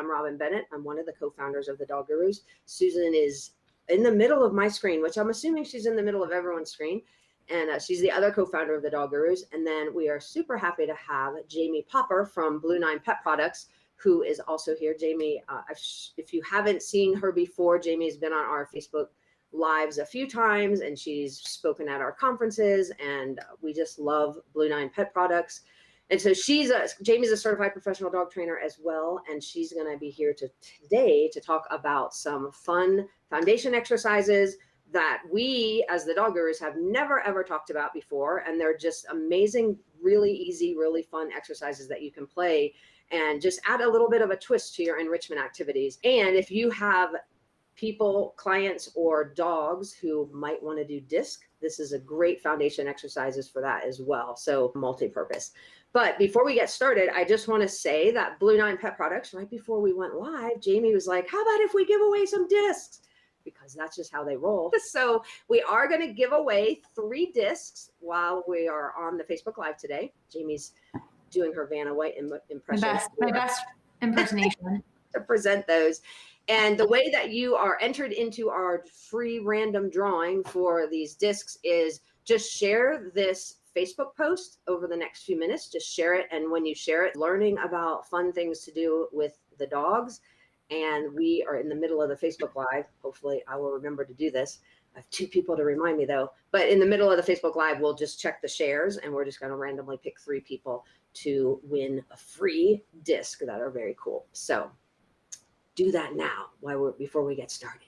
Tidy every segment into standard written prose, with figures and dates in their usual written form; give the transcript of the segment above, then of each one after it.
I'm Robin Bennett. I'm one of the co-founders of the Dog Gurus. Susan is in the middle of my screen, which I'm assuming she's in the middle of everyone's screen. And she's the other co-founder of the Dog Gurus. And then we are super happy to have Jamie Popper from Blue 9 Pet Products, who is also here. Jamie, if you haven't seen her before, Jamie has been on our Facebook Lives a few times, and she's spoken at our conferences, and we just love Blue 9 Pet Products. And so Jamie's a certified professional dog trainer as well, and she's going to be here today to talk about some fun foundation exercises that we as the Dog Gurus have never ever talked about before. And they're just amazing, really easy, really fun exercises that you can play and just add a little bit of a twist to your enrichment activities. And if you have people, clients, or dogs who might want to do disc, this is a great foundation exercises for that as well. So multi-purpose. But before we get started, I just want to say that Blue 9 Pet Products, right before we went live, Jamie was like, how about if we give away some discs? Because that's just how they roll. So we are going to give away 3 discs while we are on the Facebook Live today. Jamie's doing her Vanna White impression. My best impersonation. To present those. And the way that you are entered into our free random drawing for these discs is just share this Facebook post over the next few minutes. Just share it. And when you share it, learning about fun things to do with the dogs. And we are in the middle of the Facebook Live. Hopefully I will remember to do this. I have 2 people to remind me though. But in the middle of the Facebook Live, we'll just check the shares, and we're just going to randomly pick 3 people to win a free disc that are very cool. So do that now before we get started.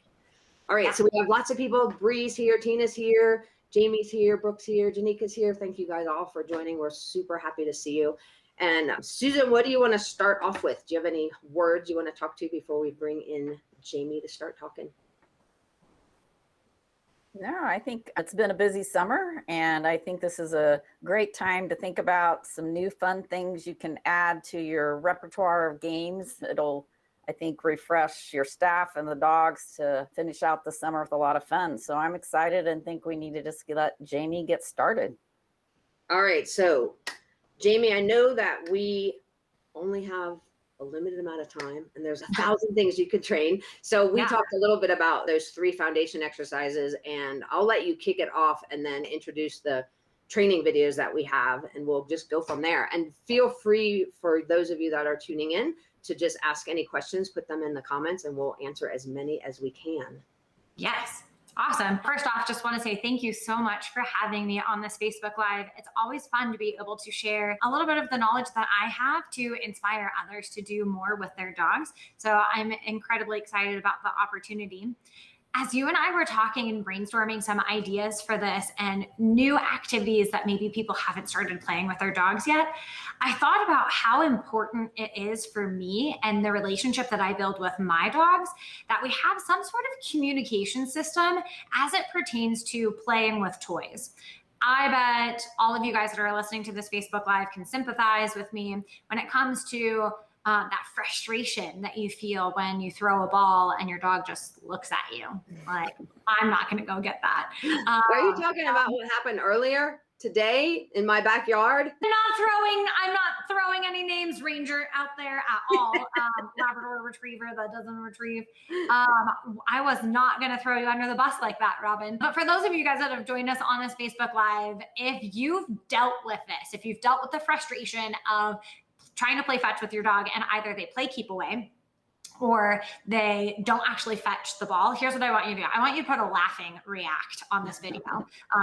All right, so we have lots of people. Bree's here, Tina's here, Jamie's here, Brooke's here, Janika's here. Thank you guys all for joining. We're super happy to see you. And Susan, what do you want to start off with? Do you have any words you want to talk to before we bring in Jamie to start talking? No, I think it's been a busy summer, and I think this is a great time to think about some new fun things you can add to your repertoire of games. It'll, I think, refresh your staff and the dogs to finish out the summer with a lot of fun. So I'm excited and think we need to just let Jamie get started. All right, so Jamie, I know that we only have a limited amount of time, and there's 1,000 things you could train. So we talked a little bit about those 3 foundation exercises, and I'll let you kick it off and then introduce the training videos that we have, and we'll just go from there. And feel free, for those of you that are tuning in, to just ask any questions, put them in the comments, and we'll answer as many as we can. Yes. Awesome. First off, just want to say thank you so much for having me on this Facebook Live. It's always fun to be able to share a little bit of the knowledge that I have to inspire others to do more with their dogs. So I'm incredibly excited about the opportunity. As you and I were talking and brainstorming some ideas for this and new activities that maybe people haven't started playing with their dogs yet, I thought about how important it is for me and the relationship that I build with my dogs that we have some sort of communication system as it pertains to playing with toys. I bet all of you guys that are listening to this Facebook Live can sympathize with me when it comes to that frustration that you feel when you throw a ball and your dog just looks at you like, I'm not going to go get that. Are you talking about what happened earlier today in my backyard? I'm not throwing any names, Ranger, out there at all. Labrador Retriever that doesn't retrieve. I was not going to throw you under the bus like that, Robin. But for those of you guys that have joined us on this Facebook Live, if you've dealt with this, if you've dealt with the frustration of trying to play fetch with your dog and either they play keep away or they don't actually fetch the ball, here's what I want you to do. I want you to put a laughing react on this video.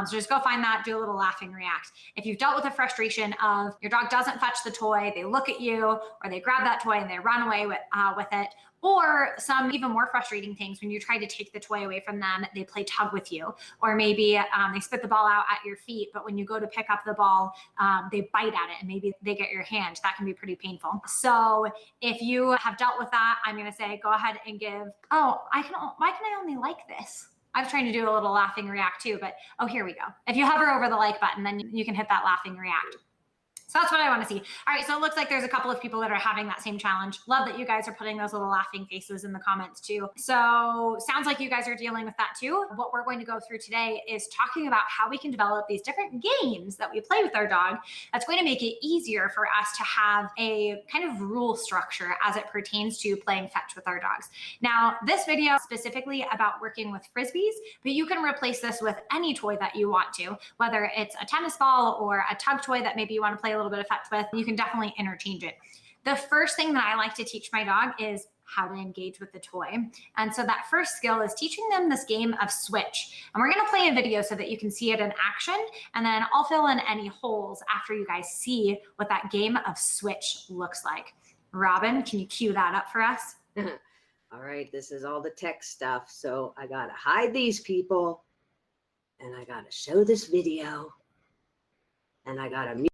So just go find that, do a little laughing react. If you've dealt with the frustration of your dog doesn't fetch the toy, they look at you, or they grab that toy and they run away with it, or some even more frustrating things when you try to take the toy away from them, they play tug with you, or maybe they spit the ball out at your feet, but when you go to pick up the ball, they bite at it and maybe they get your hand. That can be pretty painful. So if you have dealt with that, I'm going to say, go ahead and give, why can I only like this? I was trying to do a little laughing react too, but here we go. If you hover over the like button, then you can hit that laughing react. So that's what I want to see. All right, so it looks like there's a couple of people that are having that same challenge. Love that you guys are putting those little laughing faces in the comments too. So sounds like you guys are dealing with that too. What we're going to go through today is talking about how we can develop these different games that we play with our dog that's going to make it easier for us to have a kind of rule structure as it pertains to playing fetch with our dogs. Now, this video is specifically about working with Frisbees, but you can replace this with any toy that you want to, whether it's a tennis ball or a tug toy that maybe you want to play a little bit of fetch with. You can definitely interchange it. The first thing that I like to teach my dog is how to engage with the toy. And so that first skill is teaching them this game of switch. And we're going to play a video so that you can see it in action. And then I'll fill in any holes after you guys see what that game of switch looks like. Robin, can you cue that up for us? All right, this is all the tech stuff. So I got to hide these people, and I got to show this video, and I got to mute.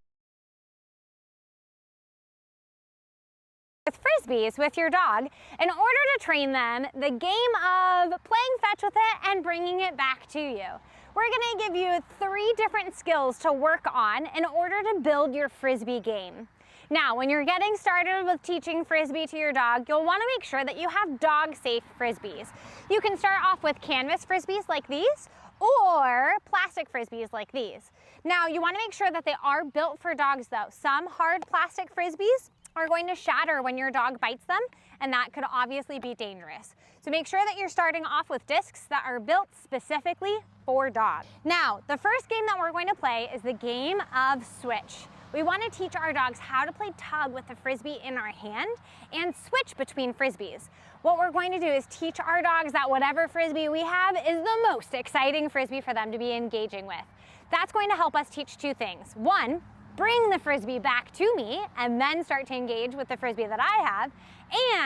With Frisbees with your dog in order to train them the game of playing fetch with it and bringing it back to you. We're going to give you 3 different skills to work on in order to build your Frisbee game. Now, when you're getting started with teaching Frisbee to your dog, you'll want to make sure that you have dog-safe Frisbees. You can start off with canvas Frisbees like these or plastic Frisbees like these. Now, you want to make sure that they are built for dogs though. Some hard plastic Frisbees are going to shatter when your dog bites them, and that could obviously be dangerous. So make sure that you're starting off with discs that are built specifically for dogs. Now, the first game that we're going to play is the game of switch. We want to teach our dogs how to play tug with the Frisbee in our hand and switch between Frisbees. What we're going to do is teach our dogs that whatever Frisbee we have is the most exciting Frisbee for them to be engaging with. That's going to help us teach 2 things. 1, bring the Frisbee back to me and then start to engage with the Frisbee that I have,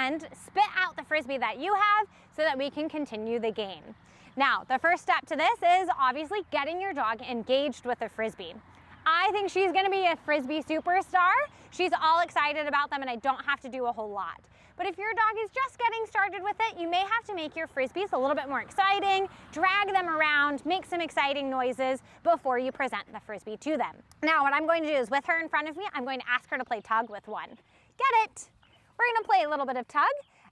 and spit out the Frisbee that you have so that we can continue the game. Now, the first step to this is obviously getting your dog engaged with the Frisbee. I think she's gonna be a Frisbee superstar. She's all excited about them and I don't have to do a whole lot. But if your dog is just getting started with it, you may have to make your Frisbees a little bit more exciting, drag them around, make some exciting noises before you present the Frisbee to them. Now, what I'm going to do is with her in front of me, I'm going to ask her to play tug with one. Get it? We're gonna play a little bit of tug,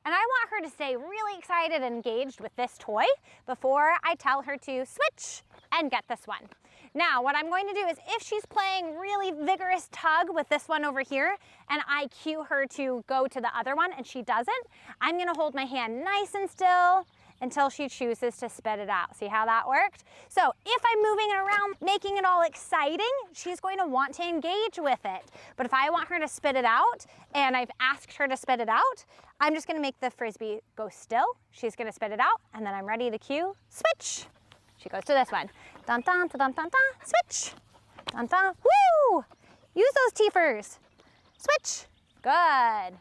and I want her to stay really excited and engaged with this toy before I tell her to switch and get this one. Now, what I'm going to do is if she's playing really vigorous tug with this one over here and I cue her to go to the other one and she doesn't, I'm gonna hold my hand nice and still until she chooses to spit it out. See how that worked? So if I'm moving it around, making it all exciting, she's going to want to engage with it. But if I want her to spit it out and I've asked her to spit it out, I'm just gonna make the Frisbee go still. She's gonna spit it out and then I'm ready to cue, switch. She goes to this one. Dun, dun, dun, dun, dun, dun. Switch. Dun, dun. Woo! Use those teethers. Switch. Good.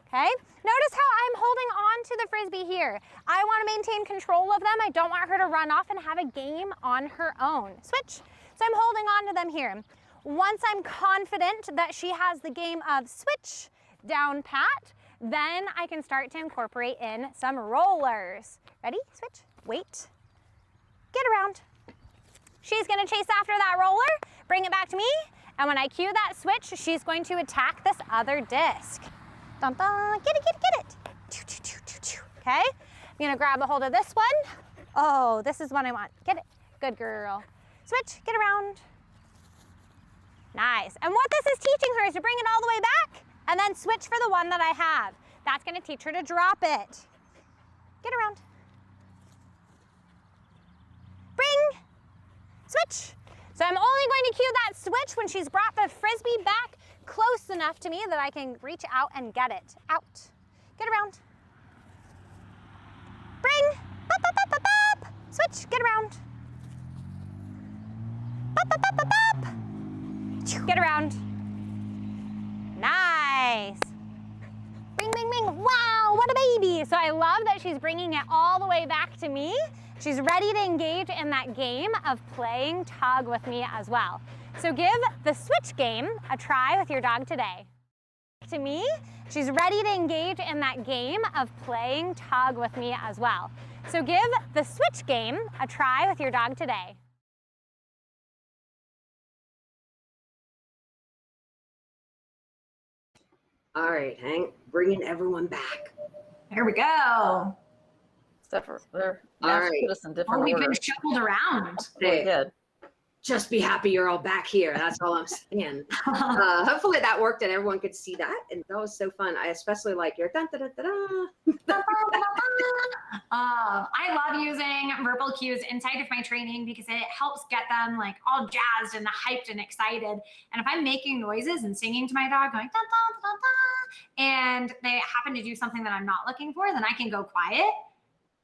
Okay. Notice how I'm holding on to the Frisbee here. I want to maintain control of them. I don't want her to run off and have a game on her own. Switch. So I'm holding on to them here. Once I'm confident that she has the game of switch down pat, then I can start to incorporate in some rollers. Ready? Switch. Wait. Get around. She's gonna chase after that roller, bring it back to me, and when I cue that switch, she's going to attack this other disc. Dun, dun, get it, get it, get it. Choo, choo, choo, choo, choo. Okay, I'm gonna grab a hold of this one. Oh, this is what I want. Get it, good girl. Switch, get around. Nice, and what this is teaching her is to bring it all the way back and then switch for the one that I have. That's gonna teach her to drop it. Get around. Bring, switch. So I'm only going to cue that switch when she's brought the Frisbee back close enough to me that I can reach out and get it. Out. Get around. Bring. Bop, bop, bop, bop, bop. Switch. Get around. Bop, bop, bop, bop, bop. Get around. Nice. Bing, bing, bing. Wow, what a baby. So I love that she's bringing it all the way back to me. She's ready to engage in that game of playing tug with me as well. So give the switch game a try with your dog today. To me, she's ready to engage in that game of playing tug with me as well. So give the switch game a try with your dog today. All right, bringing everyone back. Here we go. Except for there. All Now right. put us in different We've been order. shuffled around. Really good. Just be happy you're all back here. That's all I'm saying. Hopefully that worked and everyone could see that. And that was so fun. I especially like your dun, da, da, da, da. I love using verbal cues inside of my training because it helps get them like all jazzed and hyped and excited. And if I'm making noises and singing to my dog going, da, da, da, da, and they happen to do something that I'm not looking for, then I can go quiet.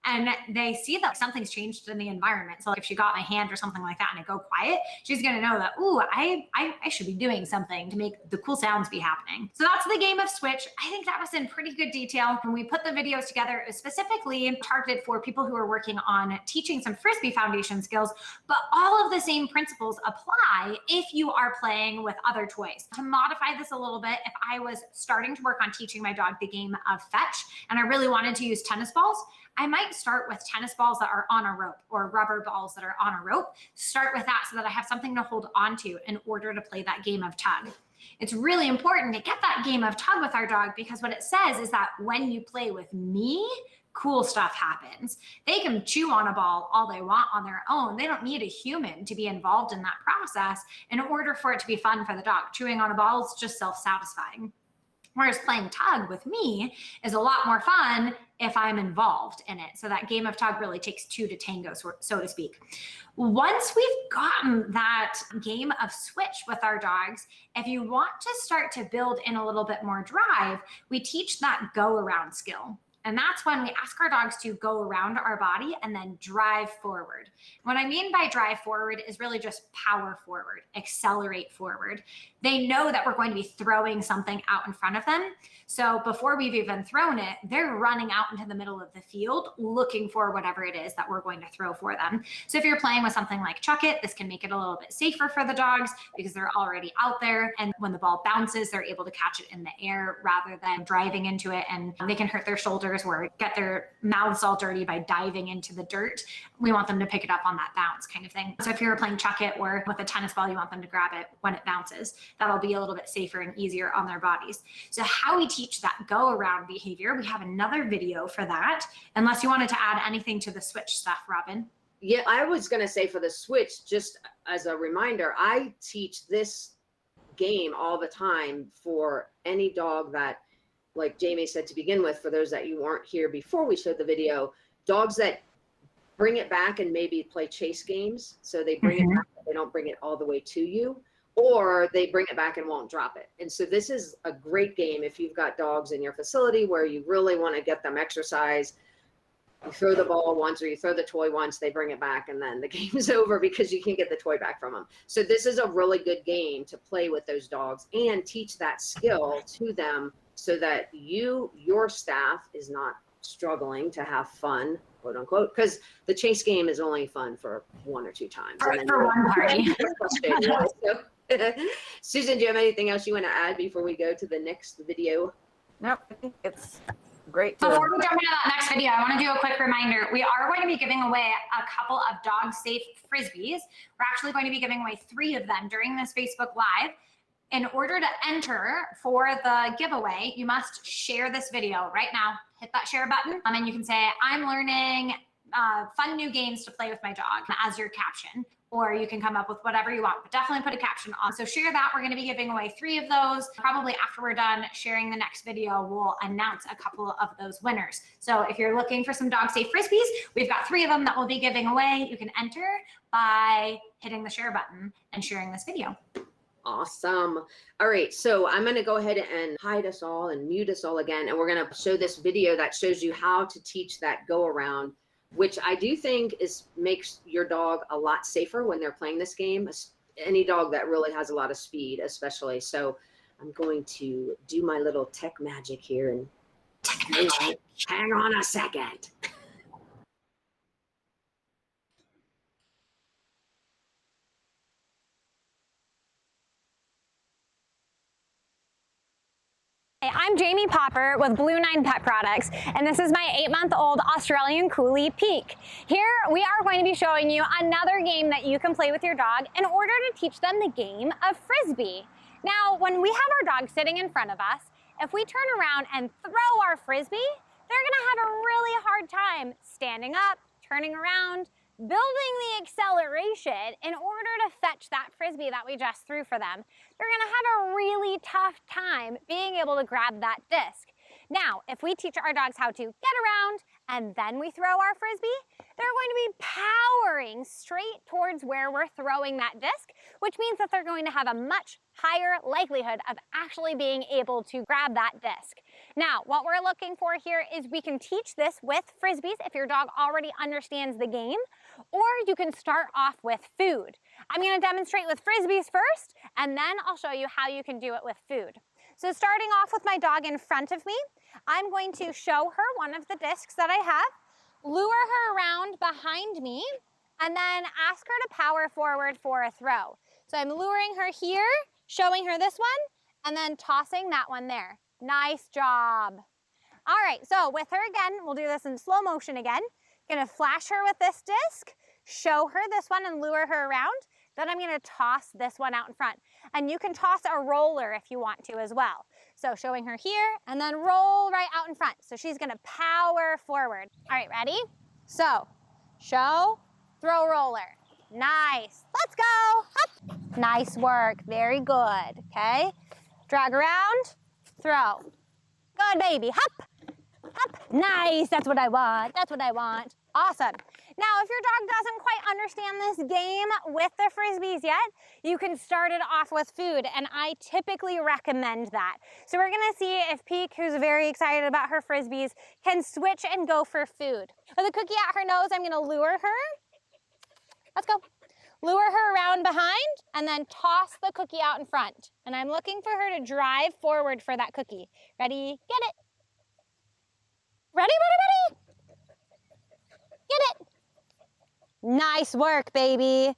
And they see that something's changed in the environment. So like if she got my hand or something like that and I go quiet, she's gonna know that, ooh, I should be doing something to make the cool sounds be happening. So that's the game of Switch. I think that was in pretty good detail. When we put the videos together, it was specifically targeted for people who are working on teaching some Frisbee foundation skills, but all of the same principles apply if you are playing with other toys. To modify this a little bit, if I was starting to work on teaching my dog the game of fetch, and I really wanted to use tennis balls, I might start with tennis balls that are on a rope or rubber balls that are on a rope. Start with that so that I have something to hold on to in order to play that game of tug. It's really important to get that game of tug with our dog because what it says is that when you play with me, cool stuff happens. They can chew on a ball all they want on their own. They don't need a human to be involved in that process in order for it to be fun for the dog. Chewing on a ball is just self-satisfying. Whereas playing tug with me is a lot more fun if I'm involved in it. So that game of tug really takes two to tango, so to speak. Once we've gotten that game of Switch with our dogs, if you want to start to build in a little bit more drive, we teach that go around skill. And that's when we ask our dogs to go around our body and then drive forward. What I mean by drive forward is really just power forward, accelerate forward. They know that we're going to be throwing something out in front of them. So before we've even thrown it, they're running out into the middle of the field looking for whatever it is that we're going to throw for them. So if you're playing with something like Chuck It, this can make it a little bit safer for the dogs because they're already out there. And when the ball bounces, they're able to catch it in the air rather than driving into it. And they can hurt their shoulders or get their mouths all dirty by diving into the dirt. We want them to pick it up on that bounce kind of thing. So if you're playing Chuck It or with a tennis ball, you want them to grab it when it bounces. That'll be a little bit safer and easier on their bodies. So how we teach that go around behavior, we have another video for that. Unless you wanted to add anything to the Switch stuff, Robin. Yeah, I was going to say for the Switch, just as a reminder, I teach this game all the time for any dog that, like Jamie said to begin with, for those that you weren't here before we showed the video, dogs that bring it back and maybe play chase games. So they bring it back, but they don't bring it all the way to you, or they bring it back and won't drop it. And so this is a great game if you've got dogs in your facility where you really want to get them exercise. You throw the ball once or you throw the toy once, they bring it back, and then the game's over because you can't get the toy back from them. So this is a really good game to play with those dogs and teach that skill to them so that your staff is not struggling to have fun, quote unquote, because the chase game is only fun for one or two times. For one party. Susan, do you have anything else you want to add before we go to the next video? Nope, I think it's great. Before we jump into that next video, I want to do a quick reminder. We are going to be giving away a couple of dog safe Frisbees. We're actually going to be giving away 3 of them during this Facebook Live. In order to enter for the giveaway, you must share this video right now. Hit that share button, and you can say, I'm learning fun new games to play with my dog as your caption. Or you can come up with whatever you want, but definitely put a caption on. So share that. We're going to be giving away 3 of those. Probably after we're done sharing the next video, we'll announce a couple of those winners. So if you're looking for some dog safe Frisbees, we've got 3 of them that we'll be giving away. You can enter by hitting the share button and sharing this video. Awesome. All right, so I'm going to go ahead and hide us all and mute us all again, and we're going to show this video that shows you how to teach that go around, which I do think makes your dog a lot safer when they're playing this game. Any dog that really has a lot of speed, especially. So I'm going to do my little tech magic here and hang on a second. I'm Jamie Popper with Blue 9 Pet Products, and this is my 8-month-old Australian Coolie Peak. Here we are going to be showing you another game that you can play with your dog in order to teach them the game of Frisbee. Now, when we have our dog sitting in front of us, if we turn around and throw our Frisbee, they're gonna have a really hard time standing up, turning around, building the acceleration in order to fetch that Frisbee that we just threw for them. They're gonna have a really tough time being able to grab that disc. Now, if we teach our dogs how to get around and then we throw our Frisbee, they're going to be powering straight towards where we're throwing that disc, which means that they're going to have a much higher likelihood of actually being able to grab that disc. Now, what we're looking for here is we can teach this with Frisbees if your dog already understands the game, or you can start off with food. I'm going to demonstrate with Frisbees first, and then I'll show you how you can do it with food. So starting off with my dog in front of me, I'm going to show her one of the discs that I have, lure her around behind me, and then ask her to power forward for a throw. So I'm luring her here, showing her this one, and then tossing that one there. Nice job. All right, so with her again, we'll do this in slow motion again. Gonna flash her with this disc, show her this one and lure her around. Then I'm gonna toss this one out in front. And you can toss a roller if you want to as well. So showing her here and then roll right out in front. So she's gonna power forward. All right, ready? So, show, throw, roller. Nice, let's go, up. Nice work, very good, okay? Drag around, throw. Good baby, hop, hop. Nice, that's what I want, that's what I want. Awesome. Now, if your dog doesn't quite understand this game with the Frisbees yet, you can start it off with food, and I typically recommend that. So we're gonna see if Peek, who's very excited about her Frisbees, can switch and go for food. With a cookie at her nose, I'm gonna lure her. Let's go. Lure her around behind, and then toss the cookie out in front. And I'm looking for her to drive forward for that cookie. Ready, get it. Ready, ready, ready. Get it. Nice work, baby.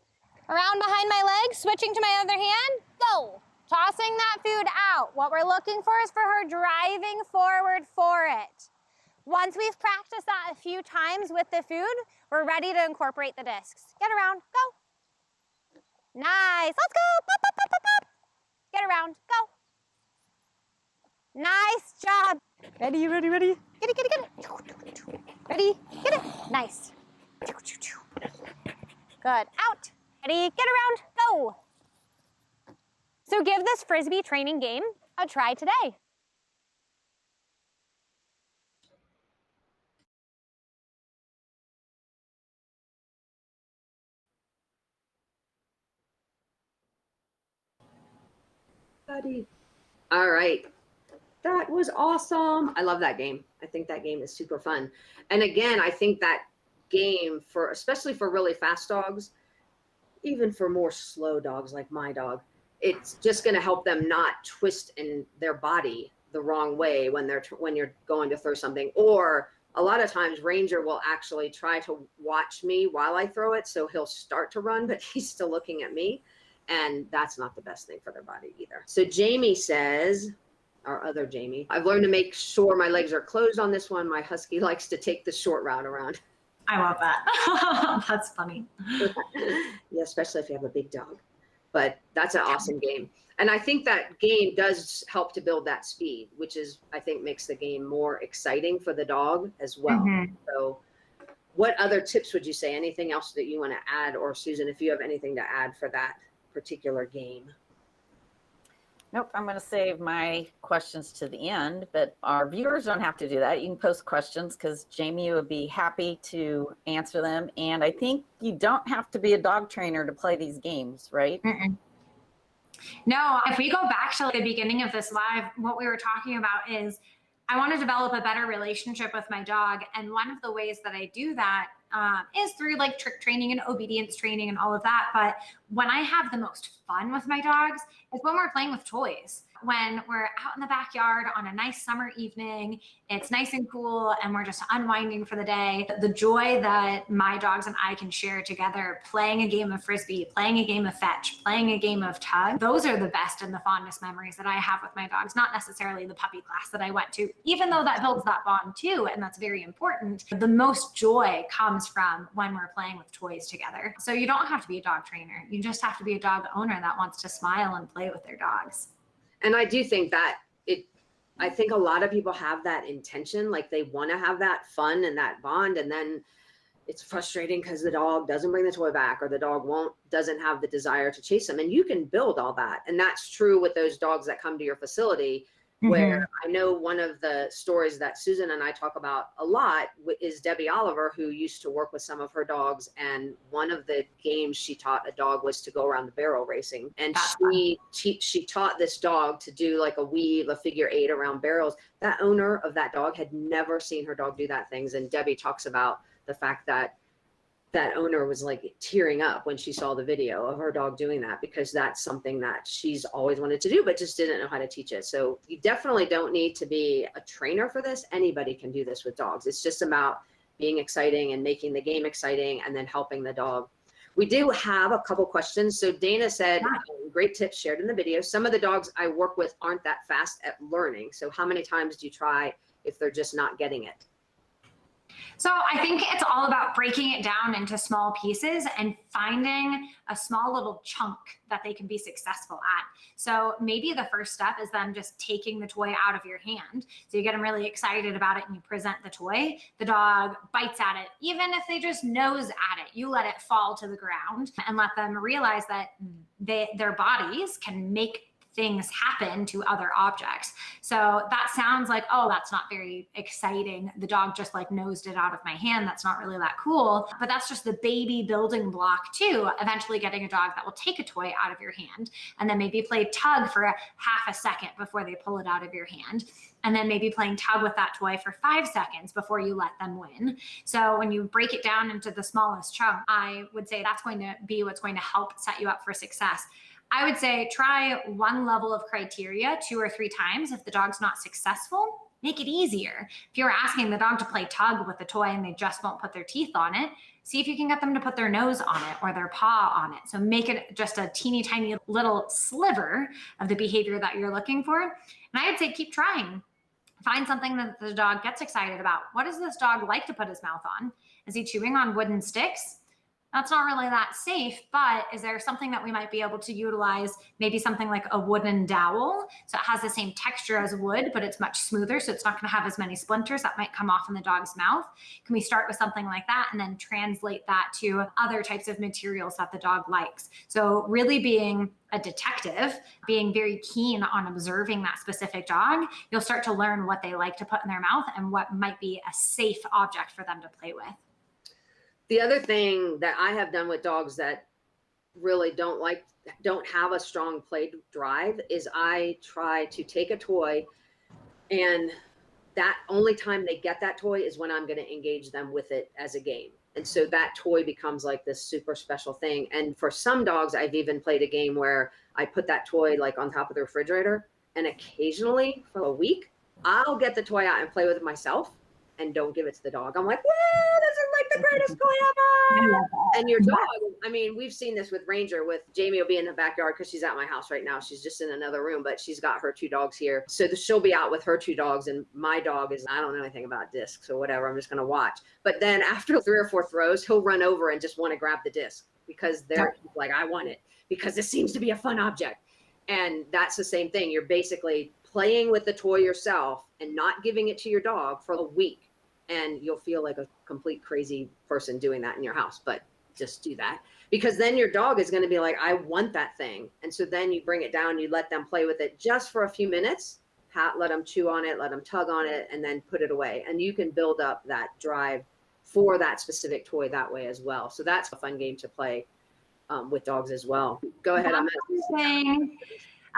Around behind my legs, switching to my other hand, go. Tossing that food out. What we're looking for is for her driving forward for it. Once we've practiced that a few times with the food, we're ready to incorporate the discs. Get around, go. Nice, let's go. Pop, pop, pop, pop, pop. Get around, go. Nice job. Ready, ready, ready. Get it, get it, get it. Ready, get it. Nice. Good, out. Ready, get around, go. So give this Frisbee training game a try today. Buddy. All right. That was awesome. I love that game. I think that game is super fun. And again, I think that game for, especially for really fast dogs, even for more slow dogs like my dog, it's just going to help them not twist in their body the wrong way when you're going to throw something. Or a lot of times Ranger will actually try to watch me while I throw it. So he'll start to run, but he's still looking at me. And that's not the best thing for their body either. So Jamie says, our other Jamie, I've learned to make sure my legs are closed on this one. My husky likes to take the short route around. I love that. That's funny. Yeah, especially if you have a big dog. But that's an awesome game. And I think that game does help to build that speed, which is, I think, makes the game more exciting for the dog as well. Mm-hmm. So what other tips would you say? Anything else that you want to add? Or Susan, if you have anything to add for that particular game? Nope, I'm going to save my questions to the end, but our viewers don't have to do that. You can post questions because Jamie would be happy to answer them. And I think you don't have to be a dog trainer to play these games, right? Mm-mm. No, if we go back to the beginning of this live, what we were talking about is I want to develop a better relationship with my dog. And one of the ways that I do that is through like trick training and obedience training and all of that. But when I have the most fun with my dogs is when we're playing with toys. When we're out in the backyard on a nice summer evening, it's nice and cool, and we're just unwinding for the day. The joy that my dogs and I can share together, playing a game of Frisbee, playing a game of fetch, playing a game of tug, those are the best and the fondest memories that I have with my dogs, not necessarily the puppy class that I went to, even though that builds that bond too, and that's very important. The most joy comes from when we're playing with toys together. So you don't have to be a dog trainer. You just have to be a dog owner that wants to smile and play with their dogs. And I do think that I think a lot of people have that intention, like they want to have that fun and that bond, and then it's frustrating because the dog doesn't bring the toy back, or the dog doesn't have the desire to chase them. And you can build all that. And that's true with those dogs that come to your facility, where I know one of the stories that Susan and I talk about a lot is Debbie Oliver, who used to work with some of her dogs. And one of the games she taught a dog was to go around the barrel racing. And she taught this dog to do like a weave, a figure 8 around barrels. That owner of that dog had never seen her dog do that things. And Debbie talks about the fact that that owner was like tearing up when she saw the video of her dog doing that, because that's something that she's always wanted to do, but just didn't know how to teach it. So you definitely don't need to be a trainer for this. Anybody can do this with dogs. It's just about being exciting and making the game exciting, and then helping the dog. We do have a couple questions. So Dana said, great tips shared in the video. Some of the dogs I work with aren't that fast at learning. So how many times do you try if they're just not getting it? So I think it's all about breaking it down into small pieces and finding a small little chunk that they can be successful at. So maybe the first step is them just taking the toy out of your hand. So you get them really excited about it and you present the toy. The dog bites at it. Even if they just nose at it, you let it fall to the ground and let them realize that their bodies can make things happen to other objects. So that sounds like, oh, that's not very exciting. The dog just like nosed it out of my hand. That's not really that cool. But that's just the baby building block to eventually getting a dog that will take a toy out of your hand and then maybe play tug for half a second before they pull it out of your hand. And then maybe playing tug with that toy for 5 seconds before you let them win. So when you break it down into the smallest chunk, I would say that's going to be what's going to help set you up for success. I would say try one level of criteria 2 or 3 times. If the dog's not successful, make it easier. If you're asking the dog to play tug with the toy and they just won't put their teeth on it, see if you can get them to put their nose on it or their paw on it. So make it just a teeny tiny little sliver of the behavior that you're looking for. And I would say keep trying. Find something that the dog gets excited about. What does this dog like to put his mouth on? Is he chewing on wooden sticks? That's not really that safe, but is there something that we might be able to utilize? Maybe something like a wooden dowel. So it has the same texture as wood, but it's much smoother. So it's not going to have as many splinters that might come off in the dog's mouth. Can we start with something like that and then translate that to other types of materials that the dog likes? So really being a detective, being very keen on observing that specific dog, you'll start to learn what they like to put in their mouth and what might be a safe object for them to play with. The other thing that I have done with dogs that really don't have a strong play drive is I try to take a toy, and that only time they get that toy is when I'm going to engage them with it as a game. And so that toy becomes like this super special thing. And for some dogs, I've even played a game where I put that toy like on top of the refrigerator, and occasionally for a week, I'll get the toy out and play with it myself and don't give it to the dog. I'm like, whoa, this is like the greatest toy ever. And your dog, I mean, we've seen this with Ranger, with Jamie will be in the backyard because she's at my house right now. She's just in another room, but she's got her 2 dogs here. So she'll be out with her 2 dogs, and my dog is, I don't know anything about discs or whatever. I'm just going to watch. But then after 3 or 4 throws, he'll run over and just want to grab the disc because they're like, I want it because this seems to be a fun object. And that's the same thing. You're basically playing with the toy yourself and not giving it to your dog for a week. And you'll feel like a complete crazy person doing that in your house, but just do that, because then your dog is going to be like, I want that thing. And so then you bring it down, you let them play with it just for a few minutes, let them chew on it, let them tug on it, and then put it away. And you can build up that drive for that specific toy that way as well. So that's a fun game to play with dogs as well. Go ahead.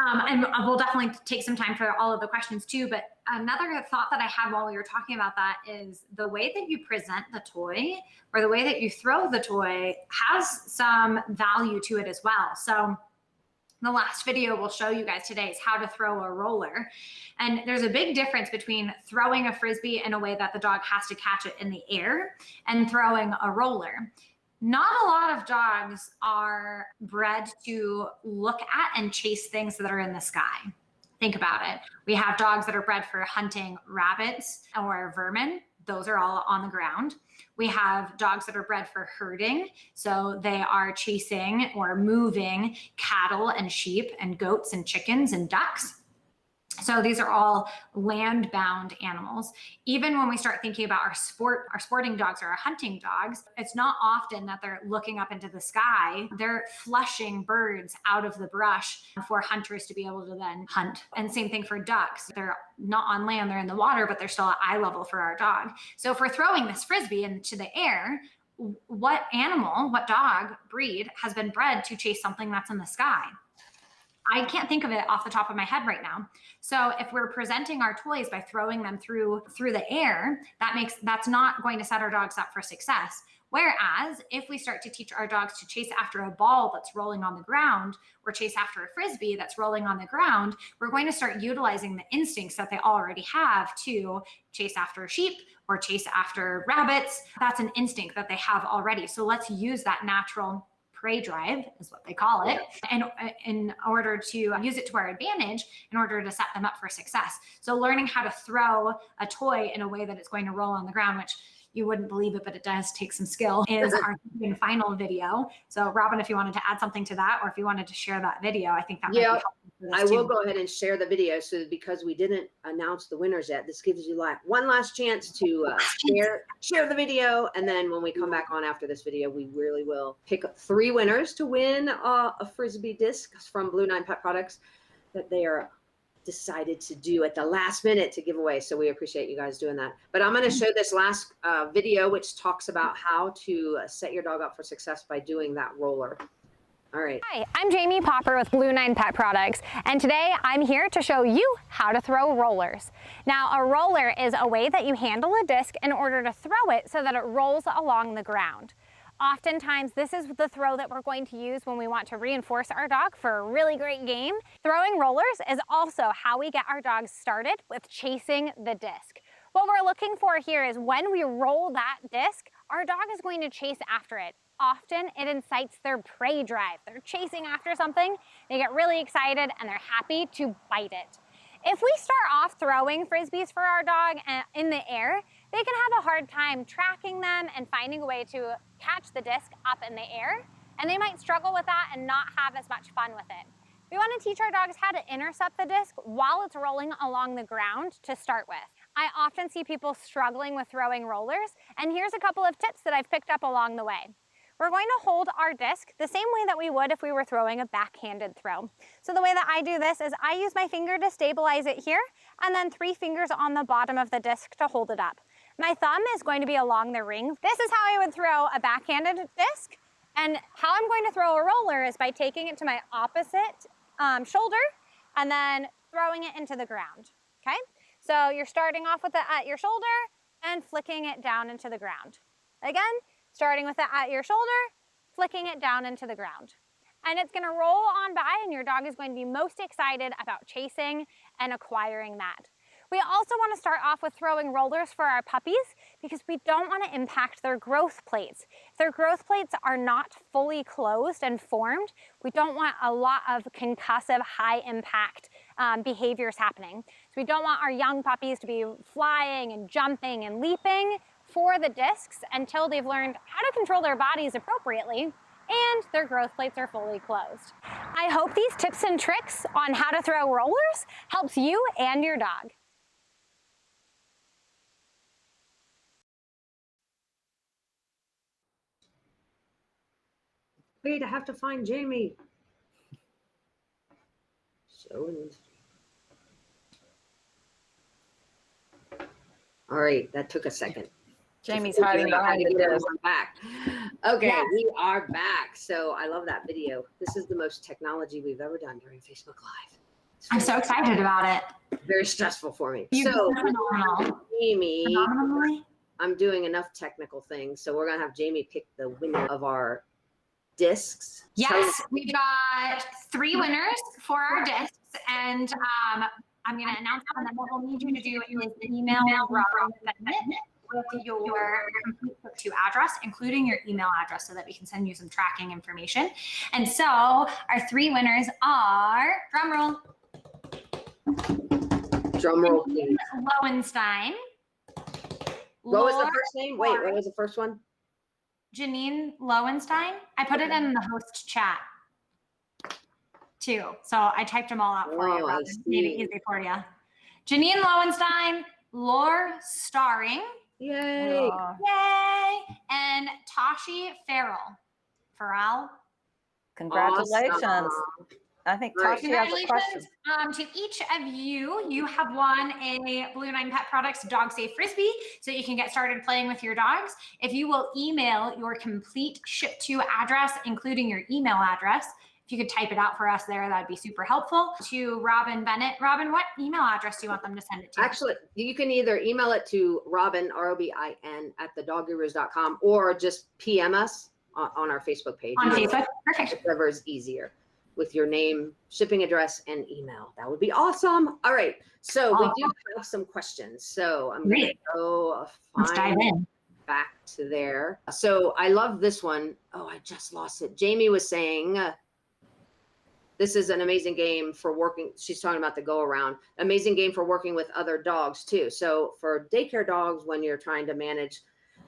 And we'll definitely take some time for all of the questions too. But another thought that I had while we were talking about that is the way that you present the toy or the way that you throw the toy has some value to it as well. So the last video we'll show you guys today is how to throw a roller. And there's a big difference between throwing a Frisbee in a way that the dog has to catch it in the air and throwing a roller. Not a lot of dogs are bred to look at and chase things that are in the sky. Think about it. We have dogs that are bred for hunting rabbits or vermin. Those are all on the ground. We have dogs that are bred for herding. So they are chasing or moving cattle and sheep and goats and chickens and ducks. So these are all land-bound animals. Even when we start thinking about our sporting dogs or our hunting dogs, it's not often that they're looking up into the sky. They're flushing birds out of the brush for hunters to be able to then hunt. And same thing for ducks. They're not on land, they're in the water, but they're still at eye level for our dog. So if we're throwing this Frisbee into the air, what animal, what dog breed has been bred to chase something that's in the sky? I can't think of it off the top of my head right now. So if we're presenting our toys by throwing them through the air, that's not going to set our dogs up for success. Whereas if we start to teach our dogs to chase after a ball that's rolling on the ground or chase after a Frisbee that's rolling on the ground, we're going to start utilizing the instincts that they already have to chase after sheep or chase after rabbits. That's an instinct that they have already. So let's use that natural prey drive is what they call it, and in order to use it to our advantage, in order to set them up for success. So learning how to throw a toy in a way that it's going to roll on the ground, which you wouldn't believe it, but it does take some skill, is our final video. So Robin, if you wanted to add something to that, or if you wanted to share that video, I think that might be helpful for this I will too. go ahead and share the video. So because we didn't announce the winners yet, this gives you like one last chance to share the video. And then when we come back on after this video, we really will pick 3 winners to win a Frisbee disc from Blue 9 Pet Products that they are decided to do at the last minute to give away. So we appreciate you guys doing that. But I'm going to show this last video, which talks about how to set your dog up for success by doing that roller. All right. Hi, I'm Jamie Popper with Blue 9 Pet Products, and today I'm here to show you how to throw rollers. Now, a roller is a way that you handle a disc in order to throw it so that it rolls along the ground. Oftentimes, this is the throw that we're going to use when we want to reinforce our dog for a really great game. Throwing rollers is also how we get our dogs started with chasing the disc. What we're looking for here is when we roll that disc, our dog is going to chase after it. Often it incites their prey drive. They're chasing after something, they get really excited, and they're happy to bite it. If we start off throwing Frisbees for our dog in the air, they can have a hard time tracking them and finding a way to catch the disc up in the air, and they might struggle with that and not have as much fun with it. We want to teach our dogs how to intercept the disc while it's rolling along the ground to start with. I often see people struggling with throwing rollers, and here's a couple of tips that I've picked up along the way. We're going to hold our disc the same way that we would if we were throwing a backhanded throw. So the way that I do this is I use my finger to stabilize it here, and then 3 fingers on the bottom of the disc to hold it up. My thumb is going to be along the ring. This is how I would throw a backhanded disc, and how I'm going to throw a roller is by taking it to my opposite shoulder and then throwing it into the ground, okay? So you're starting off with it at your shoulder and flicking it down into the ground. Again, starting with it at your shoulder, flicking it down into the ground. And it's gonna roll on by, and your dog is going to be most excited about chasing and acquiring that. We also want to start off with throwing rollers for our puppies because we don't want to impact their growth plates. If their growth plates are not fully closed and formed, we don't want a lot of concussive, high impact behaviors happening. So we don't want our young puppies to be flying and jumping and leaping for the discs until they've learned how to control their bodies appropriately and their growth plates are fully closed. I hope these tips and tricks on how to throw rollers helps you and your dog. Wait, I have to find Jamie. All right, that took a second. Jamie's hiding behind the desk. I'm back. Okay, Yes. we are back. So I love that video. This is the most technology we've ever done during Facebook Live. I'm so excited about it. Very stressful for me. You're So phenomenal. Jamie, Phenomenally. I'm doing enough technical things. So we're gonna have Jamie pick the winner of our discs. Yes, we've got 3 winners for our discs, and I'm going to announce them, and then what we'll need you to do is email Robin with your complete click-to address, including your email address, so that we can send you some tracking information. And so our 3 winners are, drum roll, Please. Lowenstein. What was the Laura first name? Wait, what was the first one? Janine Lowenstein. I put it in the host chat. too. So I typed them all out for you, Oh, I Robin. Made it see. easy for you. Janine Lowenstein, Lore Starring, Yay. yay, and Tashi Farrell. Congratulations. Awesome. I think Great. Tashi has a question. Congratulations to each of you. You have won a Blue 9 Pet Products Dog Safe Frisbee, so you can get started playing with your dogs. If you will email your complete ship to address, including your email address, if you could type it out for us there, that'd be super helpful, to Robin Bennett. Robin, what email address do you want them to send it to? Actually, you can either email it to Robin, ROBIN, at thedoggurus.com, or just PM us on our Facebook page. On Facebook? Perfect. Whatever is easier, with your name, shipping address, and email. That would be awesome. All right. So we do have some questions. So I'm going to go Let's dive in. back to there. So I love this one. Oh, I just lost it. Jamie was saying, this is an amazing game for working. She's talking about the go around. Amazing game for working with other dogs too. So for daycare dogs, when you're trying to manage,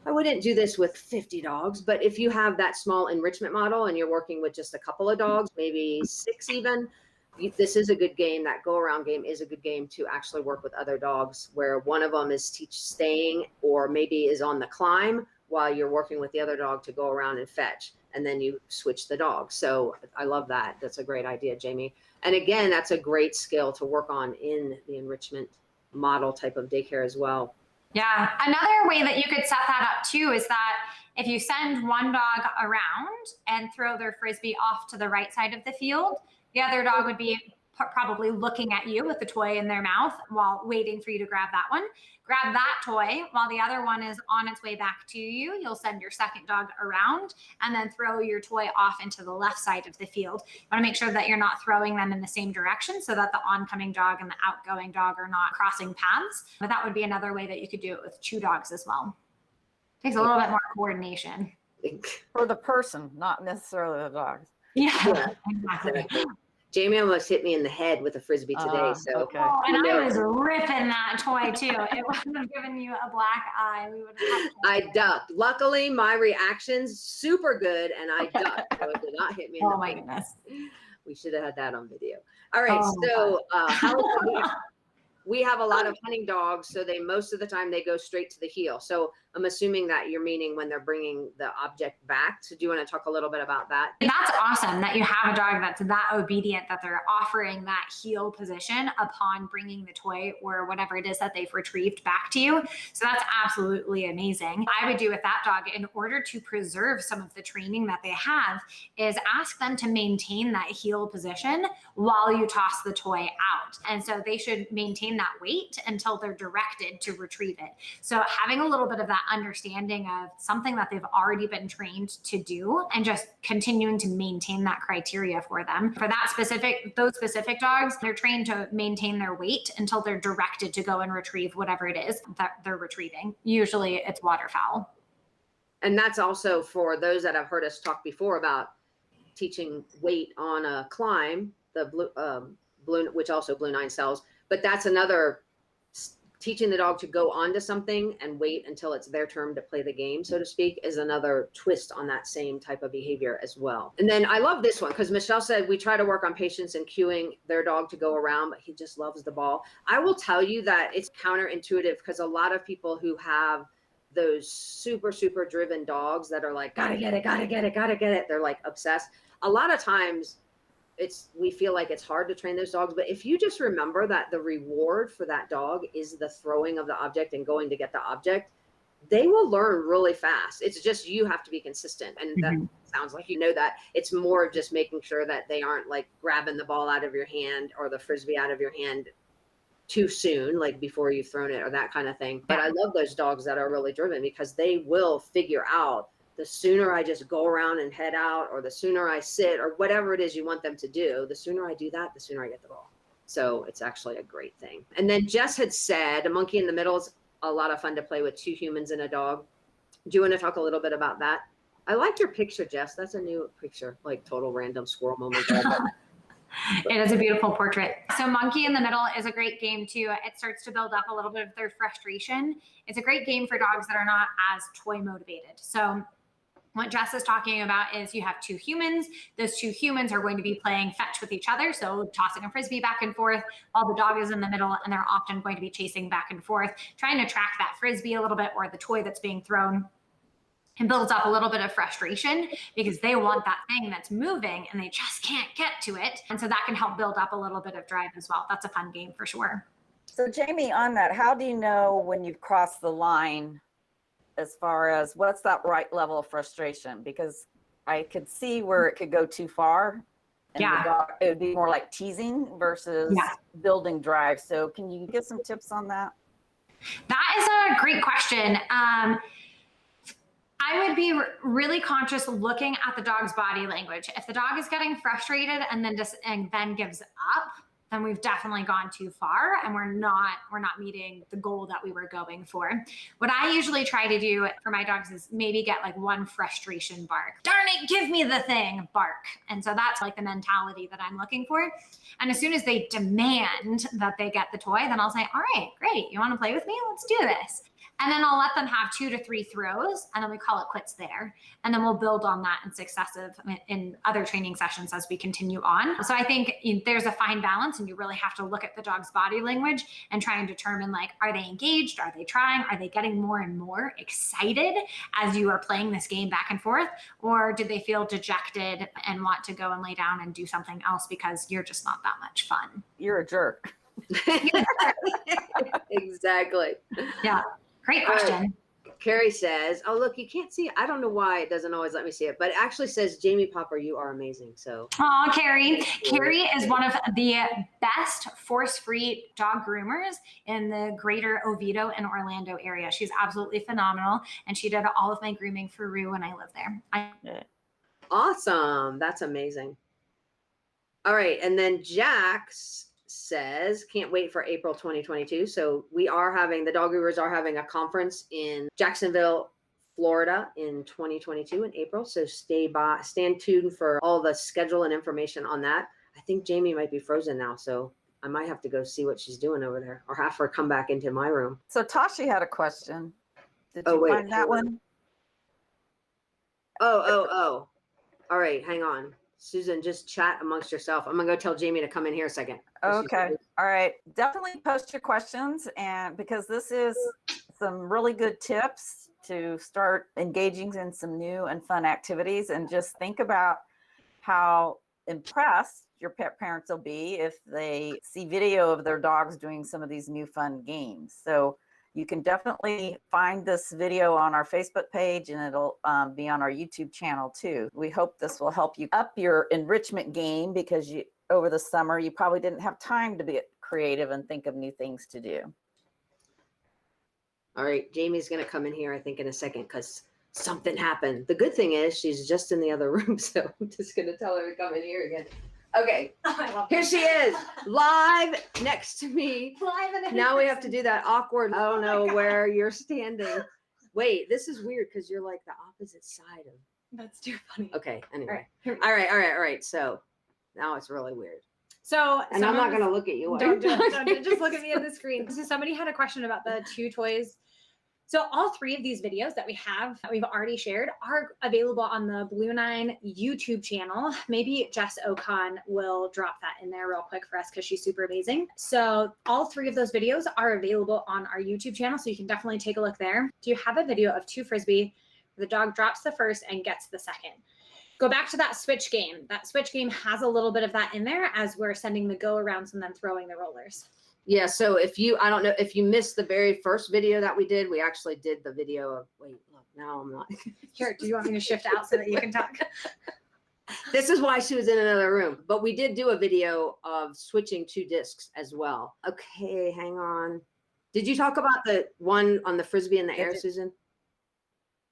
I wouldn't do this with 50 dogs, but if you have that small enrichment model and you're working with just a couple of dogs, maybe 6 even, this is a good game. That go around game is a good game to actually work with other dogs, where one of them is staying or maybe is on the climb while you're working with the other dog to go around and fetch, and then you switch the dog. So I love that. That's a great idea, Jamie. And again, that's a great skill to work on in the enrichment model type of daycare as well. Yeah. Another way that you could set that up too is that if you send one dog around and throw their Frisbee off to the right side of the field, the other dog would be probably looking at you with the toy in their mouth while waiting for you to grab that one. Grab that toy while the other one is on its way back to you. You'll send your second dog around and then throw your toy off into the left side of the field. You want to make sure that you're not throwing them in the same direction so that the oncoming dog and the outgoing dog are not crossing paths. But that would be another way that you could do it with 2 dogs as well. Takes a little bit more coordination. For the person, not necessarily the dogs. Yeah, exactly. Jamie almost hit me in the head with a Frisbee today. So okay. Oh, and I was ripping that toy too. It would have given you a black eye. We would have. I ducked. Luckily, my reaction's super good, and I ducked. So it did not hit me in Oh the my head. goodness. We should have had that on video. All right. Oh, So we have a lot of hunting dogs, so most of the time they go straight to the heel. So I'm assuming that you're meaning when they're bringing the object back. So do you want to talk a little bit about that? That's awesome that you have a dog that's that obedient, that they're offering that heel position upon bringing the toy or whatever it is that they've retrieved back to you. So that's absolutely amazing. I would do with that dog, in order to preserve some of the training that they have, is ask them to maintain that heel position while you toss the toy out. And so they should maintain that weight until they're directed to retrieve it. So having a little bit of that understanding of something that they've already been trained to do, and just continuing to maintain that criteria for them. For those specific dogs, they're trained to maintain their weight until they're directed to go and retrieve whatever it is that they're retrieving. Usually it's waterfowl. And that's also for those that have heard us talk before about teaching weight on a climb, the blue, which also Blue 9 sells. But that's another, teaching the dog to go onto something and wait until it's their turn to play the game, so to speak, is another twist on that same type of behavior as well. And then I love this one because Michelle said we try to work on patience and cueing their dog to go around, but he just loves the ball. I will tell you that it's counterintuitive, because a lot of people who have those super, super driven dogs that are like, gotta get it, gotta get it, gotta get it, they're like obsessed. A lot of times we feel like it's hard to train those dogs, but if you just remember that the reward for that dog is the throwing of the object and going to get the object, they will learn really fast. It's just, you have to be consistent. And that sounds like you know that. It's more just making sure that they aren't like grabbing the ball out of your hand or the Frisbee out of your hand too soon, like before you've thrown it or that kind of thing. But I love those dogs that are really driven, because they will figure out, the sooner I just go around and head out, or the sooner I sit, or whatever it is you want them to do, the sooner I do that, the sooner I get the ball. So it's actually a great thing. And then Jess had said, a monkey in the middle is a lot of fun to play with 2 humans and a dog. Do you want to talk a little bit about that? I like your picture, Jess. That's a new picture, like total random squirrel moment. It is a beautiful portrait. So Monkey in the Middle is a great game too. It starts to build up a little bit of their frustration. It's a great game for dogs that are not as toy motivated. So What Jess is talking about is you have two humans. Those two humans are going to be playing fetch with each other. So tossing a Frisbee back and forth while the dog is in the middle, and they're often going to be chasing back and forth, trying to track that Frisbee a little bit or the toy that's being thrown, and builds up a little bit of frustration because they want that thing that's moving and they just can't get to it. And so that can help build up a little bit of drive as well. That's a fun game for sure. So Jamie, on that, how do you know when you've crossed the line as far as what's that right level of frustration? Because I could see where it could go too far. And Yeah. the dog, it would be more like teasing versus building drive. So can you give some tips on that? That is a great question. I would be really conscious looking at the dog's body language. If the dog is getting frustrated and then gives up, then we've definitely gone too far and we're not meeting the goal that we were going for. What I usually try to do for my dogs is maybe get like one frustration bark. Darn it, give me the thing, bark. And so that's like the mentality that I'm looking for. And as soon as they demand that they get the toy, then I'll say, all right, great. You want to play with me? Let's do this. And then I'll let them have 2 to 3 throws, and then we call it quits there. And then we'll build on that in other training sessions as we continue on. So I think there's a fine balance, and you really have to look at the dog's body language and try and determine, like, are they engaged? Are they trying? Are they getting more and more excited as you are playing this game back and forth? Or did they feel dejected and want to go and lay down and do something else because you're just not that much fun? You're a jerk. Exactly. Yeah. Great question. Carrie says, oh, look, you can't see it. I don't know why it doesn't always let me see it, but it actually says, Jamie Popper, you are amazing. So, oh, Carrie. Carrie is one of the best force-free dog groomers in the greater Oviedo and Orlando area. She's absolutely phenomenal. And she did all of my grooming for Rue when I lived there. Awesome. That's amazing. All right. And then Jax says, can't wait for April 2022. So the dog groomers are having a conference in Jacksonville, Florida in 2022 in April. So stand tuned for all the schedule and information on that. I think Jamie might be frozen now, so I might have to go see what she's doing over there or have her come back into my room. So Tashi had a question. Did you find that one? Oh. All right, hang on. Susan, just chat amongst yourself. I'm gonna go tell Jamie to come in here a second. Okay. All right. Definitely post your questions, and because this is some really good tips to start engaging in some new and fun activities, and just think about how impressed your pet parents will be if they see video of their dogs doing some of these new fun games. So you can definitely find this video on our Facebook page, and it'll be on our YouTube channel too. We hope this will help you up your enrichment game, because over the summer, you probably didn't have time to be creative and think of new things to do. All right, Jamie's going to come in here, I think, in a second because something happened. The good thing is she's just in the other room, so I'm just going to tell her to come in here again. Okay, here she is, live next to me. Now we have to do that awkward, I don't know where you're standing. Wait, this is weird because you're like the opposite side of. That's too funny. Okay, anyway. All right. So now it's really weird. So, and I'm not going to look at you. Don't just look at me on the screen. So somebody had a question about the 2 toys. So all 3 of these videos that we've already shared are available on the Blue 9 YouTube channel. Maybe Jess Ocon will drop that in there real quick for us because she's super amazing. So all 3 of those videos are available on our YouTube channel. So you can definitely take a look there. Do you have a video of 2 Frisbee where the dog drops the first and gets the second? Go back to that switch game. That switch game has a little bit of that in there as we're sending the go arounds and then throwing the rollers. Yeah, so I don't know if you missed the very first video that we did, we actually did the video of, wait, look, now I'm not. Here, do you want me to shift out so that you can talk? This is why she was in another room, but we did do a video of switching 2 discs as well. Okay, hang on. Did you talk about the one on the Frisbee in the air, Susan?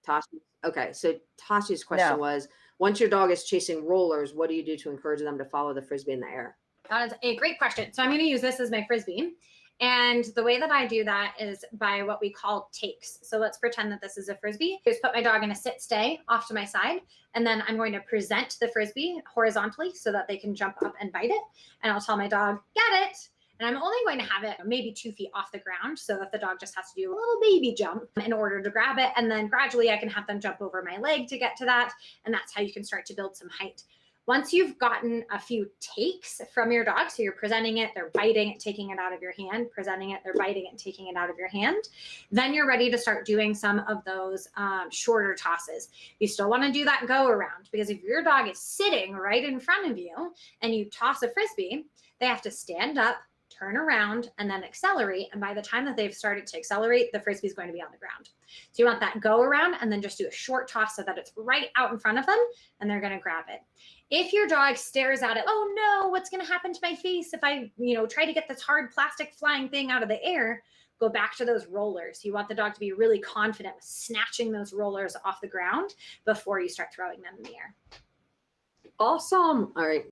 Tashi? Okay, so Tashi's question was, once your dog is chasing rollers, what do you do to encourage them to follow the Frisbee in the air? That is a great question. So I'm going to use this as my Frisbee. And the way that I do that is by what we call takes. So let's pretend that this is a Frisbee. Just put my dog in a sit stay off to my side. And then I'm going to present the Frisbee horizontally so that they can jump up and bite it. And I'll tell my dog, get it. And I'm only going to have it maybe 2 feet off the ground so that the dog just has to do a little baby jump in order to grab it. And then gradually I can have them jump over my leg to get to that. And that's how you can start to build some height. Once you've gotten a few takes from your dog, so you're presenting it, they're biting it, taking it out of your hand, presenting it, they're biting it, taking it out of your hand, then you're ready to start doing some of those shorter tosses. You still want to do that go around, because if your dog is sitting right in front of you and you toss a Frisbee, they have to stand up, turn around, and then accelerate. And by the time that they've started to accelerate, the Frisbee is going to be on the ground. So you want that go around and then just do a short toss so that it's right out in front of them and they're going to grab it. If your dog stares at it, oh no, what's going to happen to my face if I, try to get this hard plastic flying thing out of the air, go back to those rollers. You want the dog to be really confident with snatching those rollers off the ground before you start throwing them in the air. Awesome. All right.